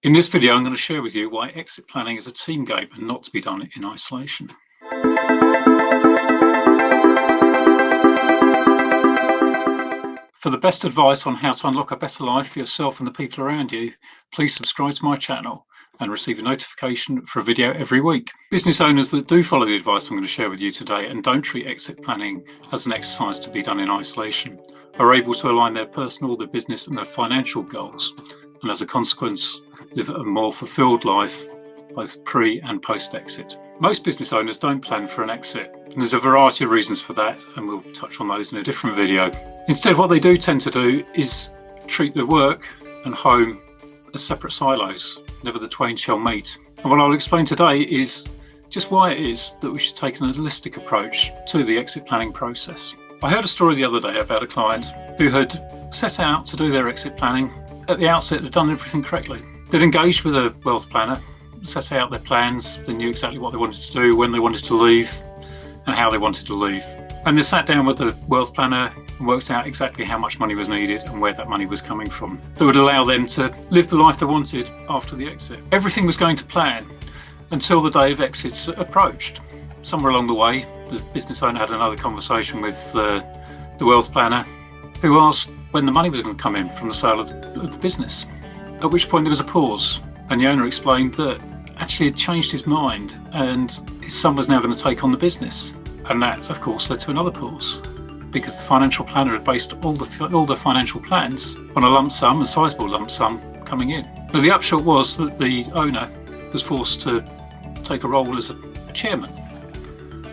In this video, I'm going to share with you why exit planning is a team game and not to be done in isolation. For the best advice on how to unlock a better life for yourself and the people around you, please subscribe to my channel and receive a notification for a video every week. Business owners that do follow the advice I'm going to share with you today and don't treat exit planning as an exercise to be done in isolation are able to align their personal, their business and their financial goals, and as a consequence live a more fulfilled life both pre and post-exit. Most business owners don't plan for an exit, and there's a variety of reasons for that, and we'll touch on those in a different video. Instead, what they do tend to do is treat their work and home as separate silos. Never the twain shall meet. And what I'll explain today is just why it is that we should take an holistic approach to the exit planning process. I heard a story the other day about a client who had set out to do their exit planning. At the outset, they'd done everything correctly. They'd engaged with a wealth planner, set out their plans, they knew exactly what they wanted to do, when they wanted to leave, and how they wanted to leave. And they sat down with the wealth planner and worked out exactly how much money was needed and where that money was coming from. That would allow them to live the life they wanted after the exit. Everything was going to plan until the day of exit approached. Somewhere along the way, the business owner had another conversation with the wealth planner, who asked when the money was going to come in from the sale of the business. At which point there was a pause, and the owner explained that actually had changed his mind and his son was now going to take on the business. And that, of course, led to another pause, because the financial planner had based all the financial plans on a lump sum, a sizable lump sum, coming in. Now, the upshot was that the owner was forced to take a role as a chairman.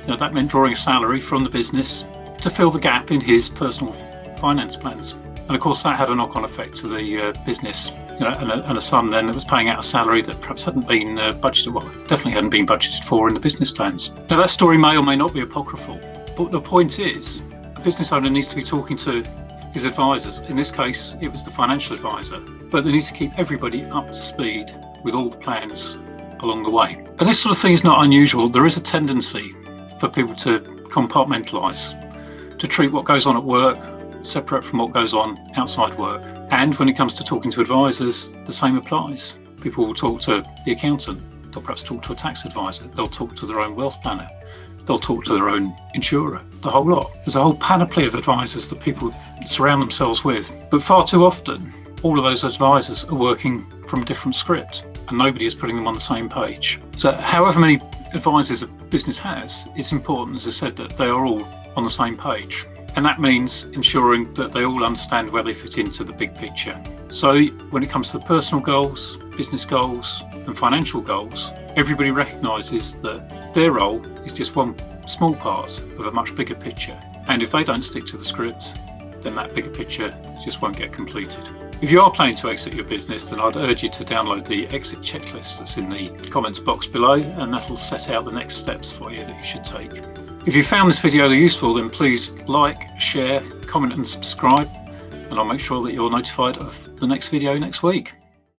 Now, that meant drawing a salary from the business to fill the gap in his personal finance plans. And of course, that had a knock-on effect to the business. And a son then that was paying out a salary that perhaps hadn't been budgeted, well, definitely hadn't been budgeted for in the business plans. Now, that story may or may not be apocryphal, but the point is, the business owner needs to be talking to his advisors. In this case, it was the financial advisor, but they need to keep everybody up to speed with all the plans along the way. And this sort of thing is not unusual. There is a tendency for people to compartmentalise, to treat what goes on at work separate from what goes on outside work. And when it comes to talking to advisors, the same applies. People will talk to the accountant, they'll perhaps talk to a tax advisor, they'll talk to their own wealth planner, they'll talk to their own insurer, the whole lot. There's a whole panoply of advisors that people surround themselves with. But far too often, all of those advisors are working from a different script and nobody is putting them on the same page. So however many advisors a business has, it's important, as I said, that they are all on the same page. And that means ensuring that they all understand where they fit into the big picture. So when it comes to the personal goals, business goals, and financial goals, everybody recognises that their role is just one small part of a much bigger picture. And if they don't stick to the script, then that bigger picture just won't get completed. If you are planning to exit your business, then I'd urge you to download the exit checklist that's in the comments box below, and that'll set out the next steps for you that you should take. If you found this video useful, then please like, share, comment and subscribe, and I'll make sure that you're notified of the next video next week.